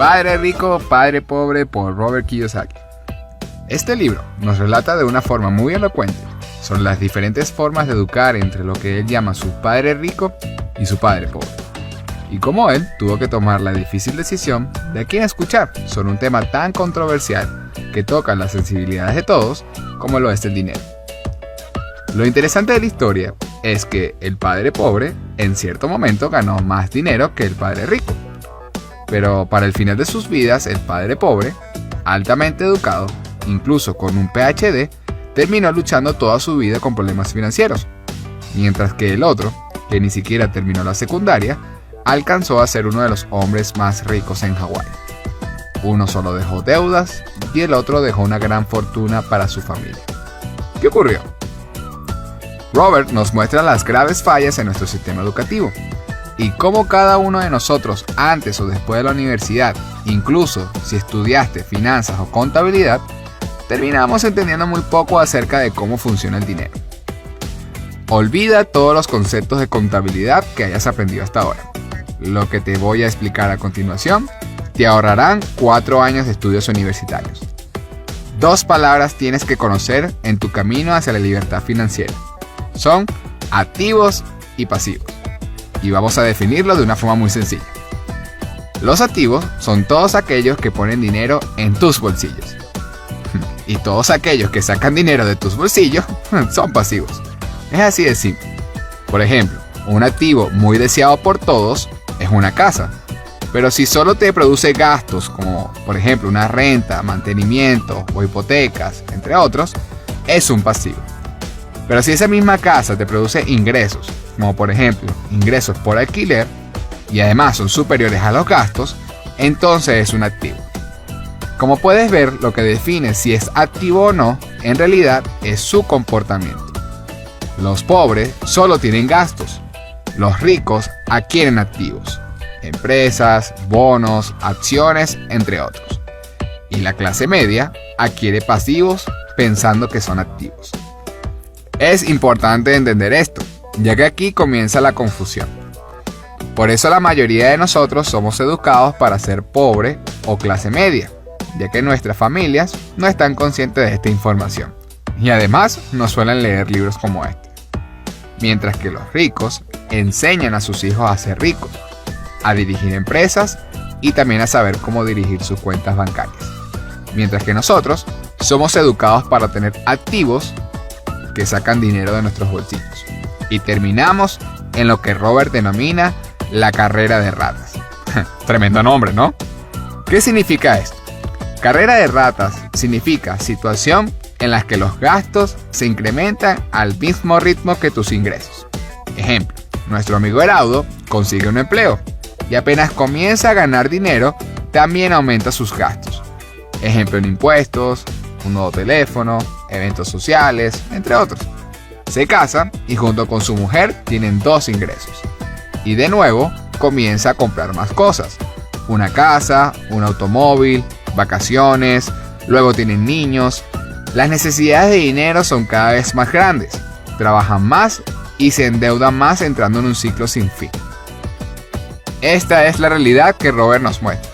Padre rico, padre pobre por Robert Kiyosaki. Este libro nos relata de una forma muy elocuente sobre las diferentes formas de educar entre lo que él llama su padre rico y su padre pobre, y cómo él tuvo que tomar la difícil decisión de a quién escuchar sobre un tema tan controversial que toca las sensibilidades de todos como lo es el dinero. Lo interesante de la historia es que el padre pobre en cierto momento ganó más dinero que el padre rico, pero para el final de sus vidas el padre pobre, altamente educado, incluso con un PhD, terminó luchando toda su vida con problemas financieros, mientras que el otro, que ni siquiera terminó la secundaria, alcanzó a ser uno de los hombres más ricos en Hawái. Uno solo dejó deudas y el otro dejó una gran fortuna para su familia. ¿Qué ocurrió? Robert nos muestra las graves fallas en nuestro sistema educativo y cómo cada uno de nosotros antes o después de la universidad, incluso si estudiaste finanzas o contabilidad, terminamos entendiendo muy poco acerca de cómo funciona el dinero. Olvida todos los conceptos de contabilidad que hayas aprendido hasta ahora. Lo que te voy a explicar a continuación te ahorrarán 4 años de estudios universitarios. 2 palabras tienes que conocer en tu camino hacia la libertad financiera. Son activos y pasivos. Y vamos a definirlo de una forma muy sencilla. Los activos son todos aquellos que ponen dinero en tus bolsillos. Y todos aquellos que sacan dinero de tus bolsillos son pasivos. Es así de simple. Por ejemplo, un activo muy deseado por todos es una casa. Pero si solo te produce gastos como por ejemplo una renta, mantenimiento o hipotecas, entre otros, es un pasivo. Pero si esa misma casa te produce ingresos, como por ejemplo ingresos por alquiler, y además son superiores a los gastos, entonces es un activo. Como puedes ver, lo que define si es activo o no, en realidad es su comportamiento. Los pobres solo tienen gastos, los ricos adquieren activos, empresas, bonos, acciones, entre otros. Y la clase media adquiere pasivos pensando que son activos. Es importante entender esto, ya que aquí comienza la confusión. Por eso la mayoría de nosotros somos educados para ser pobre o clase media, ya que nuestras familias no están conscientes de esta información. Y además no suelen leer libros como este. Mientras que los ricos enseñan a sus hijos a ser ricos, a dirigir empresas y también a saber cómo dirigir sus cuentas bancarias. Mientras que nosotros somos educados para tener activos que sacan dinero de nuestros bolsillos. Y terminamos en lo que Robert denomina la carrera de ratas. Tremendo nombre, ¿no? ¿Qué significa esto? Carrera de ratas significa situación en la que los gastos se incrementan al mismo ritmo que tus ingresos. Ejemplo, nuestro amigo Heraudo consigue un empleo y apenas comienza a ganar dinero, también aumenta sus gastos. Ejemplo en impuestos, un nuevo teléfono, eventos sociales, entre otros. Se casa y junto con su mujer tienen 2 ingresos. Y de nuevo comienza a comprar más cosas. Una casa, un automóvil, vacaciones, luego tienen niños. Las necesidades de dinero son cada vez más grandes. Trabajan más y se endeudan más entrando en un ciclo sin fin. Esta es la realidad que Robert nos muestra.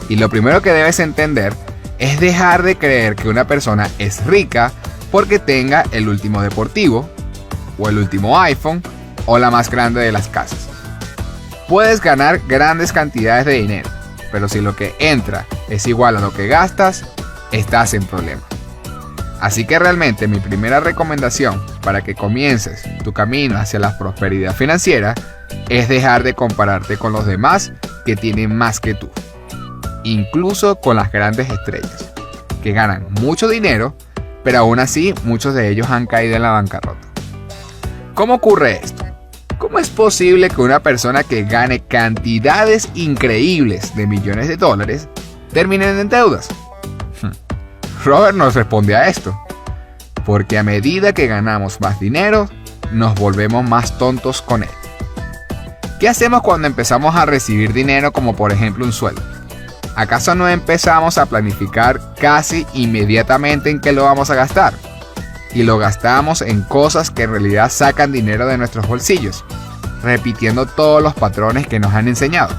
Y lo primero que debes entender es dejar de creer que una persona es rica porque tenga el último deportivo, o el último iPhone, o la más grande de las casas. Puedes ganar grandes cantidades de dinero, pero si lo que entra es igual a lo que gastas, estás en problemas. Así que realmente mi primera recomendación para que comiences tu camino hacia la prosperidad financiera es dejar de compararte con los demás que tienen más que tú. Incluso con las grandes estrellas, que ganan mucho dinero, pero aún así muchos de ellos han caído en la bancarrota. ¿Cómo ocurre esto? ¿Cómo es posible que una persona que gane cantidades increíbles de millones de dólares termine en deudas? Robert nos responde a esto, porque a medida que ganamos más dinero, nos volvemos más tontos con él. ¿Qué hacemos cuando empezamos a recibir dinero como por ejemplo un sueldo? ¿Acaso no empezamos a planificar casi inmediatamente en qué lo vamos a gastar? Y lo gastamos en cosas que en realidad sacan dinero de nuestros bolsillos, repitiendo todos los patrones que nos han enseñado.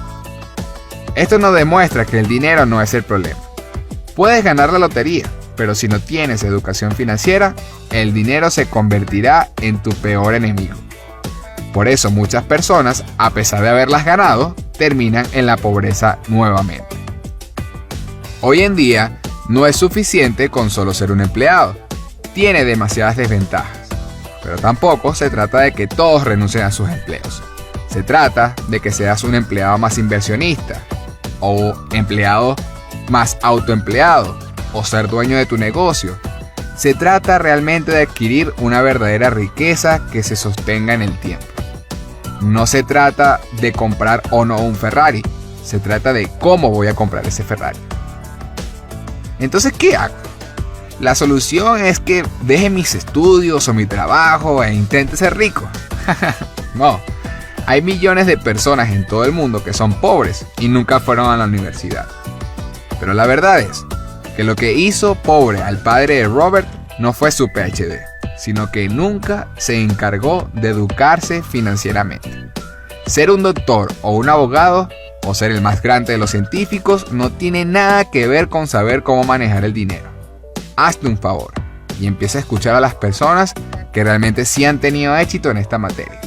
Esto nos demuestra que el dinero no es el problema. Puedes ganar la lotería, pero si no tienes educación financiera, el dinero se convertirá en tu peor enemigo. Por eso muchas personas, a pesar de haberlas ganado, terminan en la pobreza nuevamente. Hoy en día, no es suficiente con solo ser un empleado. Tiene demasiadas desventajas. Pero tampoco se trata de que todos renuncien a sus empleos. Se trata de que seas un empleado más inversionista, o empleado más autoempleado, o ser dueño de tu negocio. Se trata realmente de adquirir una verdadera riqueza que se sostenga en el tiempo. No se trata de comprar o no un Ferrari, se trata de cómo voy a comprar ese Ferrari. Entonces, ¿qué hago? La solución es que deje mis estudios o mi trabajo e intente ser rico. No, hay millones de personas en todo el mundo que son pobres y nunca fueron a la universidad. Pero la verdad es que lo que hizo pobre al padre de Robert no fue su PhD, sino que nunca se encargó de educarse financieramente. Ser un doctor o un abogado, o ser el más grande de los científicos, no tiene nada que ver con saber cómo manejar el dinero. Hazte un favor y empieza a escuchar a las personas que realmente sí han tenido éxito en esta materia.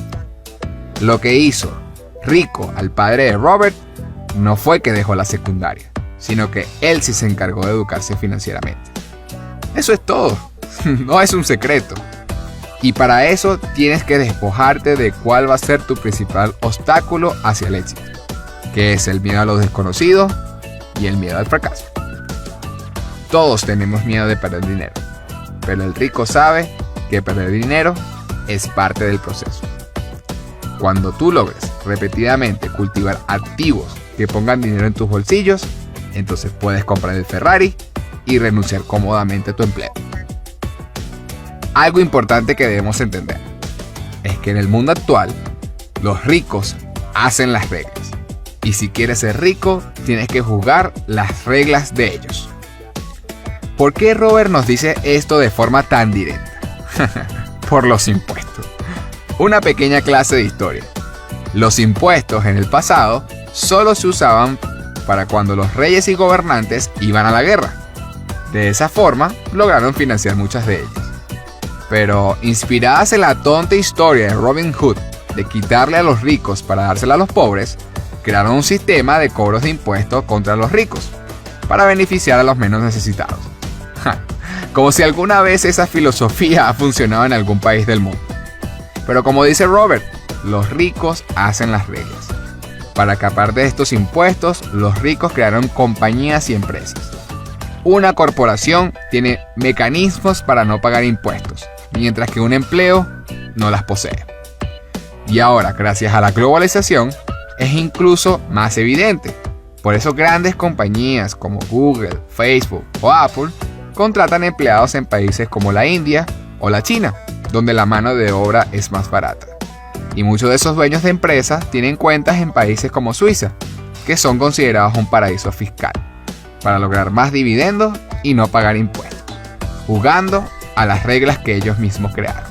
Lo que hizo rico al padre de Robert no fue que dejó la secundaria, sino que él sí se encargó de educarse financieramente. Eso es todo, no es un secreto. Y para eso tienes que despojarte de cuál va a ser tu principal obstáculo hacia el éxito, que es el miedo a lo desconocido y el miedo al fracaso. Todos tenemos miedo de perder dinero, pero el rico sabe que perder dinero es parte del proceso. Cuando tú logres repetidamente cultivar activos que pongan dinero en tus bolsillos, entonces puedes comprar el Ferrari y renunciar cómodamente a tu empleo. Algo importante que debemos entender es que en el mundo actual, los ricos hacen las reglas. Y si quieres ser rico, tienes que jugar las reglas de ellos. ¿Por qué Robert nos dice esto de forma tan directa? Por los impuestos. Una pequeña clase de historia. Los impuestos en el pasado solo se usaban para cuando los reyes y gobernantes iban a la guerra. De esa forma, lograron financiar muchas de ellas. Pero, inspiradas en la tonta historia de Robin Hood de quitarle a los ricos para dársela a los pobres, crearon un sistema de cobros de impuestos contra los ricos, para beneficiar a los menos necesitados. Como si alguna vez esa filosofía ha funcionado en algún país del mundo. Pero como dice Robert, los ricos hacen las reglas. Para escapar de estos impuestos, los ricos crearon compañías y empresas. Una corporación tiene mecanismos para no pagar impuestos, mientras que un empleo no las posee. Y ahora, gracias a la globalización, es incluso más evidente. Por eso grandes compañías como Google, Facebook o Apple contratan empleados en países como la India o la China, donde la mano de obra es más barata. Y muchos de esos dueños de empresas tienen cuentas en países como Suiza, que son considerados un paraíso fiscal, para lograr más dividendos y no pagar impuestos, jugando a las reglas que ellos mismos crearon.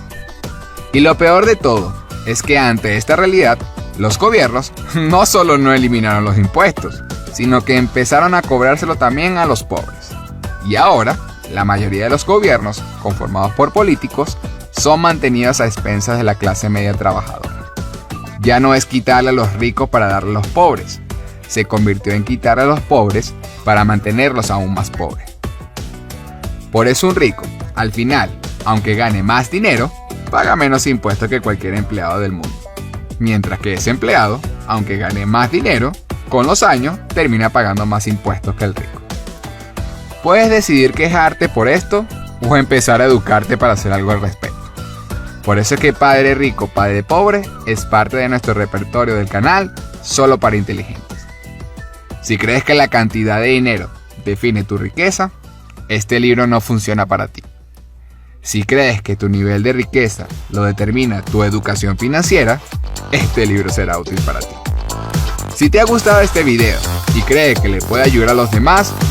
Y lo peor de todo es que ante esta realidad, los gobiernos no solo no eliminaron los impuestos, sino que empezaron a cobrárselo también a los pobres. Y ahora, la mayoría de los gobiernos, conformados por políticos, son mantenidos a expensas de la clase media trabajadora. Ya no es quitarle a los ricos para darle a los pobres, se convirtió en quitarle a los pobres para mantenerlos aún más pobres. Por eso un rico, al final, aunque gane más dinero, paga menos impuestos que cualquier empleado del mundo. Mientras que ese empleado, aunque gane más dinero, con los años termina pagando más impuestos que el rico. Puedes decidir quejarte por esto o empezar a educarte para hacer algo al respecto. Por eso es que Padre Rico, Padre Pobre es parte de nuestro repertorio del canal solo para inteligentes. Si crees que la cantidad de dinero define tu riqueza, este libro no funciona para ti. Si crees que tu nivel de riqueza lo determina tu educación financiera, este libro será útil para ti. Si te ha gustado este video y crees que le puede ayudar a los demás,